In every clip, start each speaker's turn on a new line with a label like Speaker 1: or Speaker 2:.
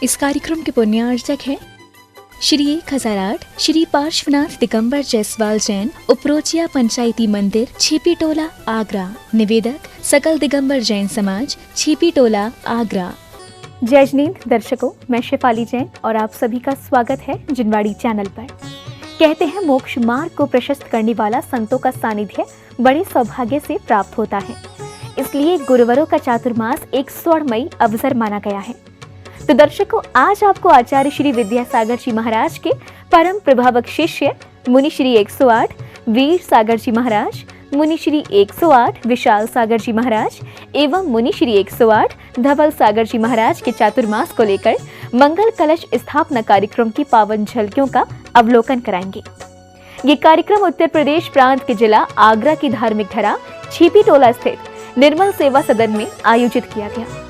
Speaker 1: इस कार्यक्रम के पुण्यार्चक हैं श्री 1008 श्री पार्श्वनाथ दिगंबर जायसवाल जैन उपरोचिया पंचायती मंदिर छिपी टोला आगरा। निवेदक सकल दिगंबर जैन समाज छिपी टोला आगरा।
Speaker 2: जय जिनेंद्र दर्शकों, मैं शेफाली जैन और आप सभी का स्वागत है जिनवाड़ी चैनल पर। कहते हैं मोक्ष मार्ग को प्रशस्त करने वाला संतों का सानिध्य बड़े सौभाग्य से प्राप्त होता है, इसलिए गुरुवारों का चातुर्मास एक स्वर्णमयी अवसर माना गया है। तो दर्शकों, आज आपको आचार्य श्री विद्यासागर जी महाराज के परम प्रभावक शिष्य मुनि श्री 108 वीर सागर जी महाराज, मुनि श्री 108 विशाल सागर जी महाराज एवं मुनि श्री 108 धवल सागर जी महाराज के चातुर्मास को लेकर मंगल कलश स्थापना कार्यक्रम की पावन झलकियों का अवलोकन कराएंगे। ये कार्यक्रम उत्तर प्रदेश प्रांत के जिला आगरा की धार्मिक धरा छिपी टोला स्थित निर्मल सेवा सदन में आयोजित किया गया।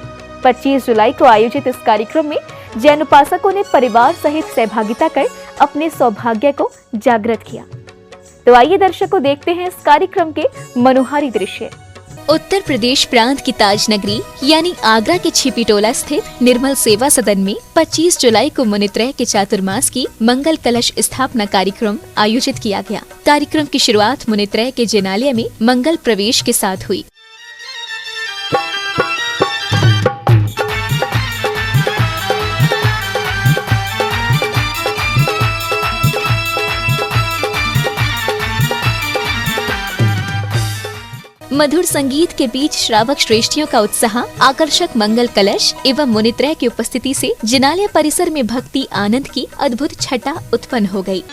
Speaker 2: 25 जुलाई को आयोजित इस कार्यक्रम में जैन उपासकों ने परिवार सहित सहभागिता कर अपने सौभाग्य को जागृत किया। तो आइए दर्शकों, देखते हैं इस कार्यक्रम के मनोहारी दृश्य।
Speaker 1: उत्तर प्रदेश प्रांत की ताज नगरी यानी आगरा के छिपी टोला स्थित निर्मल सेवा सदन में 25 जुलाई को मुनित्रय के चातुर्मास की मंगल कलश स्थापना कार्यक्रम आयोजित किया गया। कार्यक्रम की शुरुआत मुनित्रय के जिनालय में मंगल प्रवेश के साथ हुई। मधुर संगीत के बीच श्रावक श्रेष्ठियों का उत्साह, आकर्षक मंगल कलश एवं मुनित्रय की उपस्थिति से जिनालय परिसर में भक्ति आनंद की अद्भुत छटा उत्पन्न हो गई।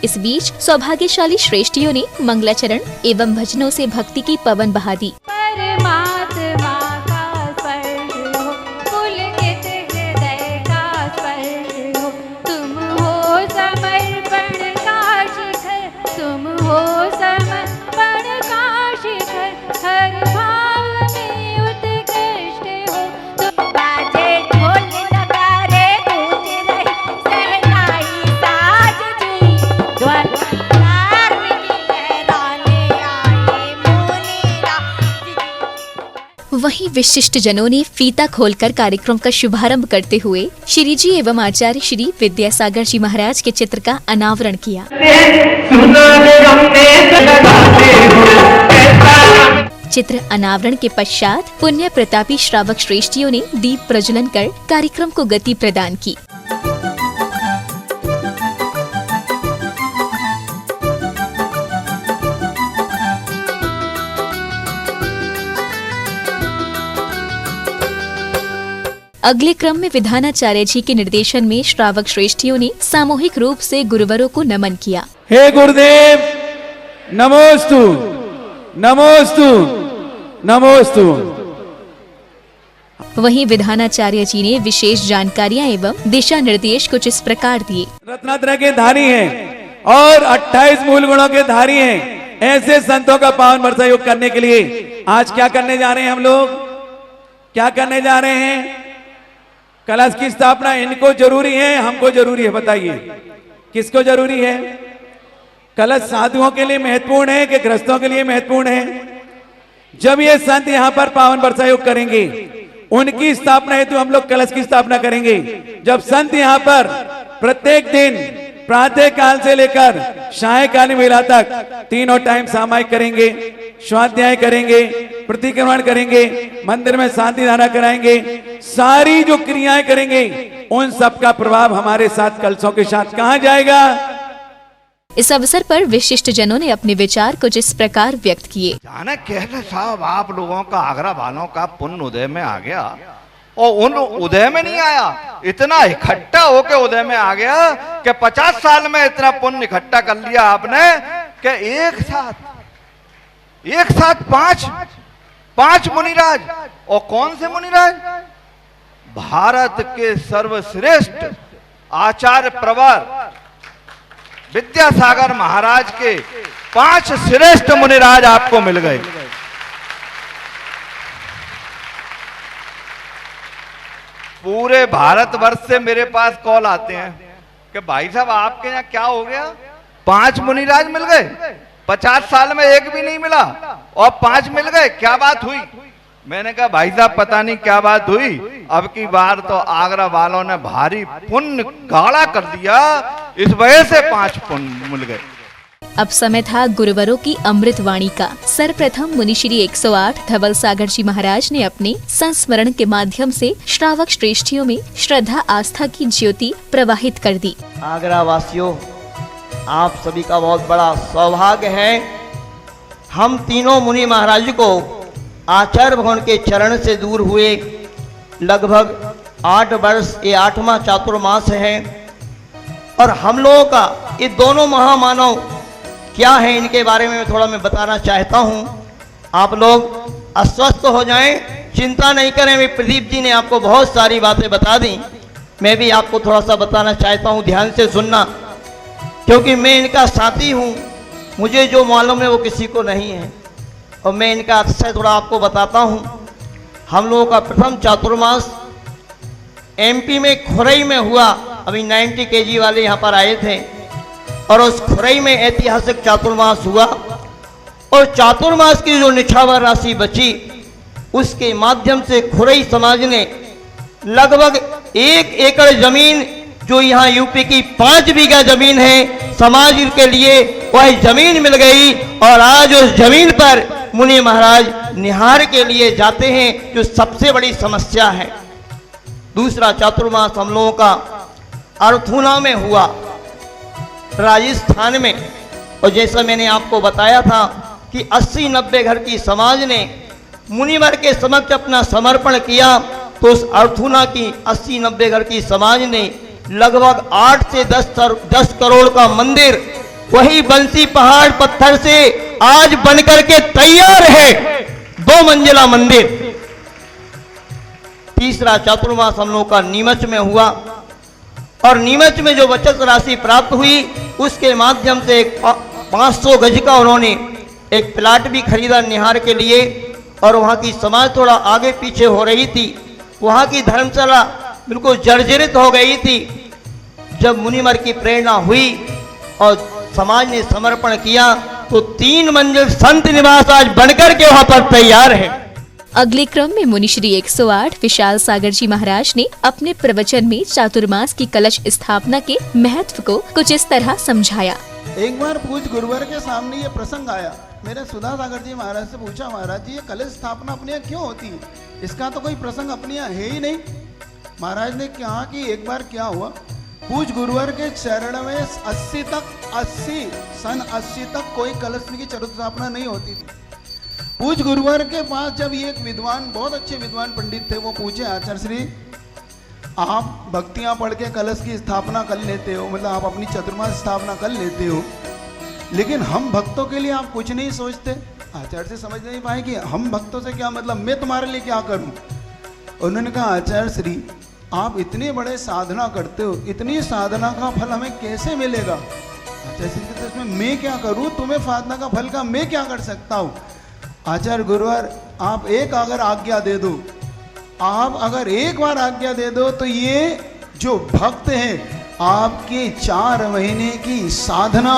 Speaker 1: इस बीच सौभाग्यशाली श्रेष्ठियों ने मंगलाचरण एवं भजनों से भक्ति की पवन बहा दी। वहीं विशिष्ट जनों ने फीता खोलकर कार्यक्रम का शुभारंभ करते हुए श्री जी एवं आचार्य श्री विद्यासागर जी महाराज के चित्र का अनावरण किया। चित्र अनावरण के पश्चात पुण्य प्रतापी श्रावक श्रेष्ठियों ने दीप प्रज्वलन कर कार्यक्रम को गति प्रदान की। अगले क्रम में विधानाचार्य जी के निर्देशन में श्रावक श्रेष्ठियों ने सामूहिक रूप से गुरुवरों को नमन किया।
Speaker 3: हे गुरुदेव, नमोस्तु नमोस्तु नमोस्तु।
Speaker 1: वहीं विधानाचार्य जी ने विशेष जानकारियां एवं दिशा निर्देश कुछ इस प्रकार दिए।
Speaker 3: रत्नात्रय के धारी हैं और 28 मूल गुणों के धारी हैं। ऐसे संतों का पावन वर्षा योग करने के लिए आज क्या करने जा रहे हैं? हम लोग क्या करने जा रहे हैं? कलश की स्थापना। इनको जरूरी है, हमको जरूरी है? बताइए किसको जरूरी है? कलश साधुओं के लिए महत्वपूर्ण है कि गृहस्थों के लिए महत्वपूर्ण है? जब ये संत यहाँ पर पावन वर्षा योग करेंगे, उनकी स्थापना हेतु हम लोग कलश की स्थापना करेंगे। जब संत यहाँ पर प्रत्येक दिन प्रातः काल से लेकर सायकालीन वेला तक तीनों टाइम सामायिक करेंगे, स्वाध्याय करेंगे, प्रतिक्रमण करेंगे, मंदिर में शांति धारा कराएंगे, सारी जो क्रियाएं करेंगे उन सब का प्रभाव हमारे साथ कलशों के साथ कहां जाएगा।
Speaker 1: इस अवसर पर विशिष्ट जनों ने अपने विचार कुछ इस प्रकार व्यक्त किए।
Speaker 4: जाने कैसे साहब आप लोगों का आगरा वालों का पुण्य उदय में आ गया और उन उदय में नहीं आया, इतना इकट्ठा होके उदय में आ गया कि 50 साल में इतना पुण्य इकट्ठा कर लिया आपने कि एक साथ पांच मुनिराज। और कौन से मुनिराज? भारत के सर्वश्रेष्ठ आचार्य प्रवर विद्यासागर महाराज के 5 श्रेष्ठ मुनिराज आपको मिल गए। पूरे भारतवर्ष से मेरे पास कॉल आते हैं कि भाई साहब आपके यहाँ क्या हो गया, 5 मुनिराज मिल गए, 50 साल में एक भी नहीं मिला और 5 मिल गए, क्या बात हुई? मैंने कहा भाई साहब पता नहीं क्या बात हुई, अब की बार तो आगरा वालों ने भारी पुण्य गाढ़ा कर दिया, इस वजह से 5 पुण्य मिल गए।
Speaker 1: अब समय था गुरुवरों की अमृत वाणी का। सर्वप्रथम मुनिश्री 108 धवल सागर जी महाराज ने अपने संस्मरण के माध्यम से श्रावक श्रेष्ठियों में श्रद्धा आस्था की ज्योति प्रवाहित कर दी।
Speaker 5: आगरा वासियों, आप सभी का बहुत बड़ा सौभाग्य है। हम तीनों मुनि महाराज को आचार्य भगवान के चरण से दूर हुए लगभग 8 वर्ष, ये 8वां चातुर्मास है। और हम लोगों का ये दोनों महामानव क्या है, इनके बारे में थोड़ा मैं बताना चाहता हूँ। आप लोग अस्वस्थ हो जाएं, चिंता नहीं करें। मैं प्रदीप जी ने आपको बहुत सारी बातें बता दी, मैं भी आपको थोड़ा सा बताना चाहता हूँ, ध्यान से सुनना, क्योंकि मैं इनका साथी हूँ। मुझे जो मालूम है वो किसी को नहीं है और मैं इनका अतिशय थोड़ा आपको बताता हूँ। हम लोगों का प्रथम चातुर्मास एमपी में खुरई में हुआ। अभी 90 kg वाले यहाँ पर आए थे और उस खुरई में ऐतिहासिक चातुर्मास हुआ। और चातुर्मास की जो निछावर राशि बची उसके माध्यम से खुरई समाज ने लगभग 1 एकड़ जमीन, जो यहाँ यूपी की 5 बीघा जमीन है, समाज के लिए वह जमीन मिल गई। और आज उस जमीन पर मुनि महाराज निहार के लिए जाते हैं, जो सबसे बड़ी समस्या है। दूसरा चातुर्मास हम लोगों का अर्थुना में हुआ, राजस्थान में। और जैसा मैंने आपको बताया था कि 80-90 घर की समाज ने मुनिवर के समक्ष अपना समर्पण किया, तो उस अर्थुना की 80-90 घर की समाज ने लगभग 8 से 10 करोड़ का मंदिर वही बंसी पहाड़ पत्थर से आज बनकर के तैयार है, 2 मंजिला मंदिर। तीसरा चातुर्मास हम लोग का नीमच में हुआ और नीमच में जो बचत राशि प्राप्त हुई उसके माध्यम से 500 गज का उन्होंने एक प्लाट भी खरीदा निहार के लिए। और वहाँ की समाज थोड़ा आगे पीछे हो रही थी, वहाँ की धर्मशाला बिल्कुल जर्जरित हो गई थी। जब मुनिवर की प्रेरणा हुई और समाज ने समर्पण किया तो 3 मंजिल संत निवास आज बनकर के वहाँ पर तैयार है।
Speaker 1: अगले क्रम में मुनिश्री 108 विशाल सागर जी महाराज ने अपने प्रवचन में चातुर्मास की कलश स्थापना के महत्व को कुछ इस तरह समझाया।
Speaker 6: एक बार पूज्य गुरुवर के सामने ये प्रसंग आया। मैंने सुधा सागर जी महाराज से पूछा, महाराज जी ये कलश स्थापना अपने यहाँ क्यों होती है? इसका तो कोई प्रसंग अपने यहाँ है ही नहीं। महाराज ने कहा कि एक बार क्या हुआ, पूज्य गुरुवर के चरण में 80 तक कोई कलश की स्थापना नहीं होती थी। पूज्य गुरुवर के पास जब ये एक विद्वान, बहुत अच्छे विद्वान पंडित थे, वो पूछे, आचार्य श्री आप भक्तियां पढ़ के कलश की स्थापना कर लेते हो, मतलब आप अपनी चातुर्मास स्थापना कर लेते हो, लेकिन हम भक्तों के लिए आप कुछ नहीं सोचते। आचार्य से समझ नहीं पाए कि हम भक्तों से क्या मतलब, मैं तुम्हारे लिए क्या करूं। उन्होंने कहा, आचार्य श्री आप इतने बड़े साधना करते हो, इतनी साधना का फल हमें कैसे मिलेगा? आचार्य श्री कहते इसमें मैं क्या करूं, तुम्हें साधना का फल का मैं क्या कर सकता हूं? आचार्य गुरुवर आप एक अगर आज्ञा दे दो, आप अगर एक बार आज्ञा दे दो तो ये जो भक्त हैं आपके 4 महीने की साधना,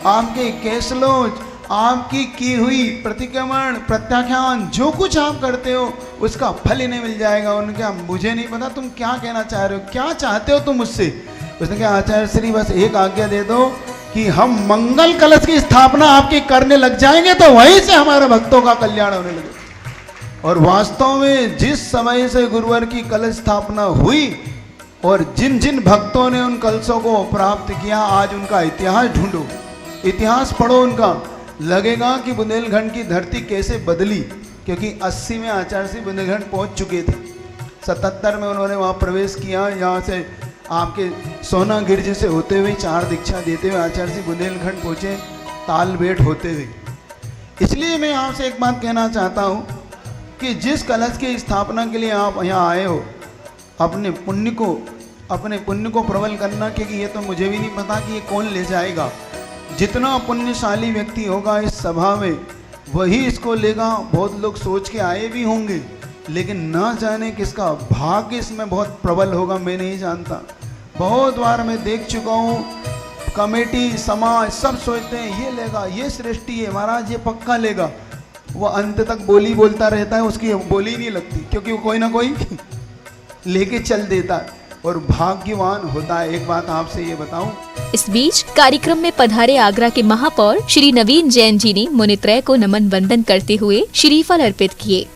Speaker 6: आपके कैसलोज, आपकी की हुई प्रतिक्रमण प्रत्याख्यान, जो कुछ आप करते हो उसका फल इन्हें मिल जाएगा। उनके मुझे नहीं पता तुम क्या कहना चाह रहे हो, क्या चाहते हो तुम मुझसे, उसने कहा आचार्य श्री बस एक आज्ञा दे दो कि हम मंगल कलश की स्थापना आपकी करने लग जाएंगे तो वहीं से हमारे भक्तों का कल्याण होने लगे। और वास्तव में जिस समय से गुरुवर की कलश स्थापना हुई और जिन जिन भक्तों ने उन कलशों को प्राप्त किया, आज उनका इतिहास ढूंढो, इतिहास पढ़ो उनका, लगेगा कि बुंदेलखंड की धरती कैसे बदली। क्योंकि 80 में आचार्य श्री बुंदेलखंड पहुंच चुके थे, 77 में उन्होंने वहाँ प्रवेश किया। यहाँ से आपके सोना गिरज से होते हुए 4 दीक्षा देते हुए आचार्य श्री बुंदेलखंड पहुँचे, तालबेट होते हुए। इसलिए मैं आपसे एक बात कहना चाहता हूँ कि जिस कलश की स्थापना के लिए आप यहाँ आए हो, अपने पुण्य को प्रबल करना, क्योंकि ये तो मुझे भी नहीं पता कि ये कौन ले जाएगा। जितना पुण्यशाली व्यक्ति होगा इस सभा में वही इसको लेगा। बहुत लोग सोच के आए भी होंगे, लेकिन ना जाने किसका भाग्य इसमें बहुत प्रबल होगा, मैं नहीं जानता। बहुत बार मैं देख चुका हूँ, कमेटी समाज सब सोचते हैं ये लेगा, ये सृष्टि है महाराज, ये पक्का लेगा। वो अंत तक बोली बोलता रहता है, उसकी बोली नहीं लगती, क्योंकि वो कोई ना कोई लेके चल देता है और भाग्यवान होता है। एक बात आपसे ये बताऊं,
Speaker 1: इस बीच कार्यक्रम में पधारे आगरा के महापौर श्री नवीन जैन जी ने मुनित्रय को नमन वंदन करते हुए श्रीफल अर्पित किए।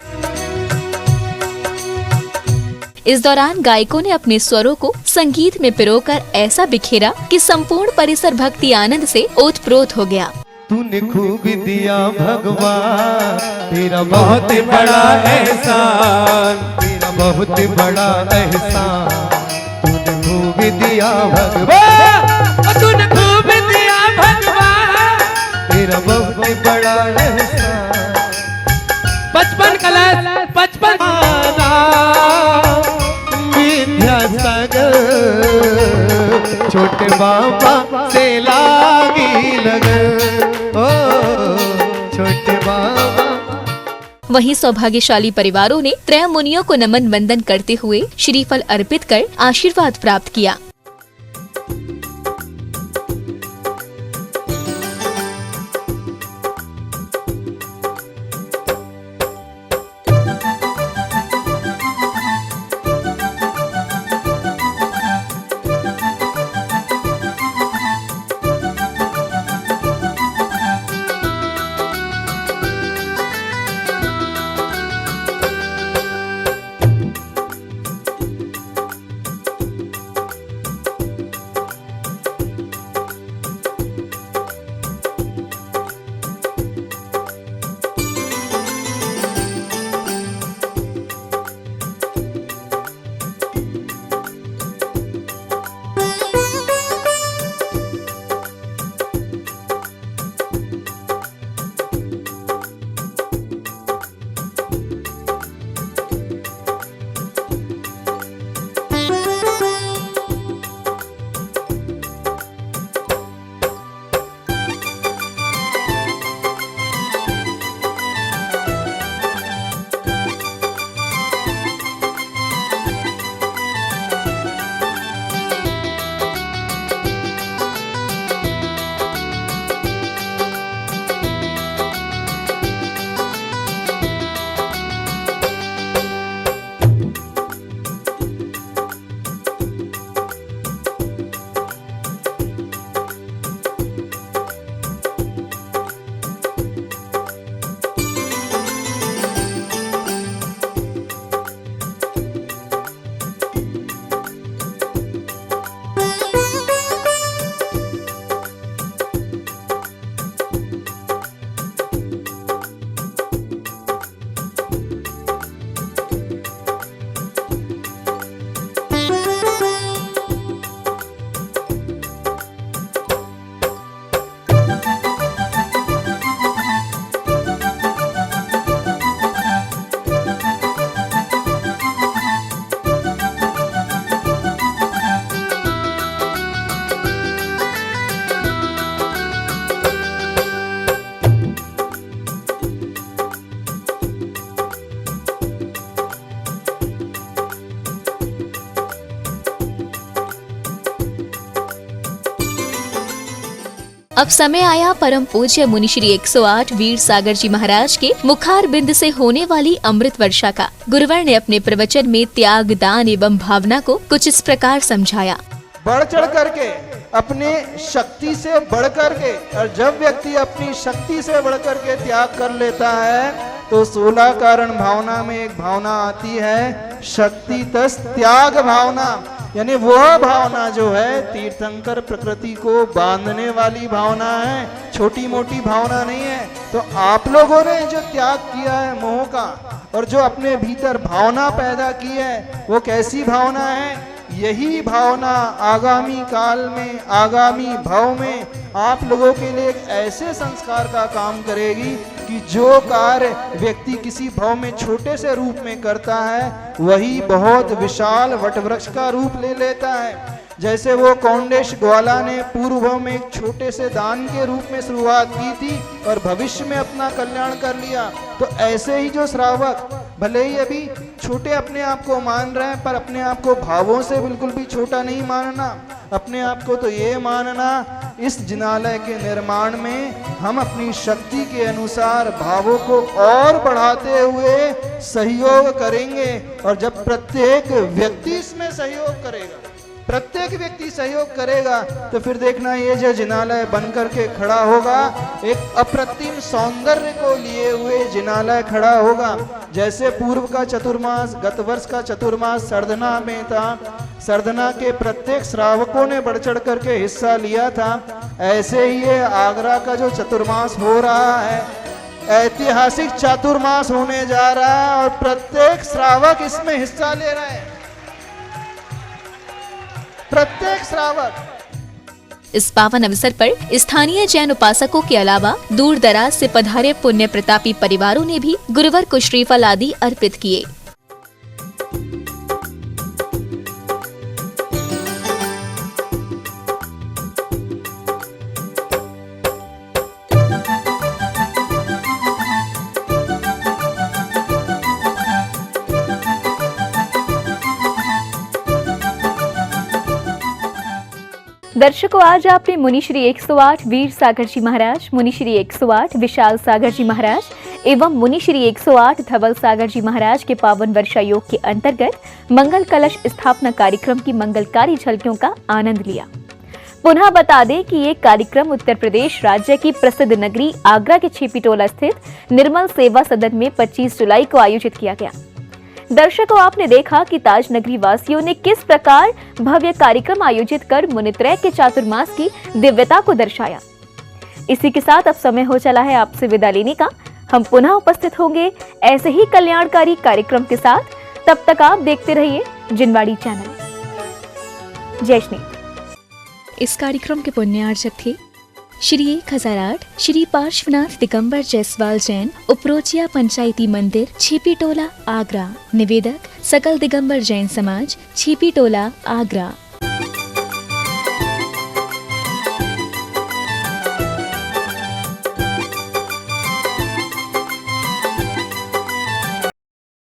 Speaker 1: इस दौरान गायकों ने अपने स्वरों को संगीत में पिरोकर ऐसा बिखेरा कि संपूर्ण परिसर भक्ति आनंद से ओतप्रोत हो गया।
Speaker 7: तूने खूब दिया भगवान, तेरा
Speaker 3: बहुत बड़ा एहसान,
Speaker 7: तेरा बहुत बड़ा एहसान। तूने खूब दिया भगवान,
Speaker 3: तूने खूब दिया भगवान,
Speaker 7: तेरा बहुत बड़ा एहसान।
Speaker 3: 55 कलश 55
Speaker 7: विद्यासागर छोटे बाबा से लागी लगन, ओ छोटे बाबा।
Speaker 1: वहीं सौभाग्यशाली परिवारों ने त्रय मुनियों को नमन वंदन करते हुए श्रीफल अर्पित कर आशीर्वाद प्राप्त किया। अब समय आया परम पूज्य मुनि श्री 108 वीर सागर जी महाराज के मुखार बिंद से होने वाली अमृत वर्षा का। गुरुवर ने अपने प्रवचन में त्याग, दान एवं भावना को कुछ इस प्रकार समझाया।
Speaker 6: बढ़ चढ़ करके, अपने शक्ति से बढ़ करके, और जब व्यक्ति अपनी शक्ति से बढ़ करके त्याग कर लेता है तो 16 कारण भावना में एक भावना आती है शक्ति तस त्याग भावना, यानी वह भावना जो है तीर्थंकर प्रकृति को बांधने वाली भावना है, छोटी मोटी भावना नहीं है। तो आप लोगों ने जो त्याग किया है मोह का, और जो अपने भीतर भावना पैदा की है, वो कैसी भावना है? यही भावना आगामी काल में, आगामी भव में आप लोगों के लिए एक ऐसे संस्कार का काम करेगी कि जो कार्य व्यक्ति किसी भव में छोटे से रूप में करता है वही बहुत विशाल वटवृक्ष का रूप ले लेता है। जैसे वो कौंडेश ग्वाला ने पूर्व भव में एक छोटे से दान के रूप में शुरुआत की थी और भविष्य में अपना कल्याण कर लिया, तो ऐसे ही जो श्रावक भले ही अभी छोटे अपने आप को मान रहे हैं, पर अपने आप को भावों से बिल्कुल भी छोटा नहीं मानना। अपने आप को तो ये मानना, इस जिनालय के निर्माण में हम अपनी शक्ति के अनुसार भावों को और बढ़ाते हुए सहयोग करेंगे। और जब प्रत्येक व्यक्ति इसमें सहयोग करेगा, प्रत्येक व्यक्ति सहयोग करेगा, तो फिर देखना ये जो जिनालय बन करके खड़ा होगा, एक अप्रतिम सौंदर्य को लिए हुए जिनालय खड़ा होगा। जैसे पूर्व का चतुर्मास, गत वर्ष का चतुर्मास सरधना में था, सरधना के प्रत्येक श्रावकों ने बढ़ चढ़ करके हिस्सा लिया था, ऐसे ही ये आगरा का जो चतुर्मास हो रहा है, ऐतिहासिक चातुर्मास होने जा रहा है और प्रत्येक श्रावक इसमें हिस्सा ले रहे हैं, प्रत्येक श्रावक।
Speaker 1: इस पावन अवसर पर स्थानीय जैन उपासकों के अलावा दूर दराज से पधारे पुण्य प्रतापी परिवारों ने भी गुरुवर को श्रीफल आदि अर्पित किए।
Speaker 2: दर्शकों, आज आपने मुनि श्री 108 वीर सागर जी महाराज, मुनि श्री 108 विशाल सागर जी महाराज एवं मुनि श्री 108 धवल सागर जी महाराज के पावन वर्षा योग के अंतर्गत मंगल कलश स्थापना कार्यक्रम की मंगलकारी झलकियों का आनंद लिया। पुनः बता दें कि ये कार्यक्रम उत्तर प्रदेश राज्य की प्रसिद्ध नगरी आगरा के छिपीटोला स्थित निर्मल सेवा सदन में 25 जुलाई को आयोजित किया गया। दर्शकों, आपने देखा कि ताज नगरी वासियों ने किस प्रकार भव्य कार्यक्रम आयोजित कर मुनित्रय के चातुर्मास की दिव्यता को दर्शाया। इसी के साथ अब समय हो चला है आपसे विदा लेने का। हम पुनः उपस्थित होंगे ऐसे ही कल्याणकारी कार्यक्रम के साथ। तब तक आप देखते रहिए जिनवाड़ी चैनल। जय श्री।
Speaker 1: इस कार्यक्रम के पुण्यार्चक थे श्री 1008 श्री पार्श्वनाथ दिगंबर जायसवाल जैन, उपरोचिया पंचायती मंदिर, छिपीटोला, आगरा। निवेदक सकल दिगंबर जैन समाज, छिपीटोला, आगरा।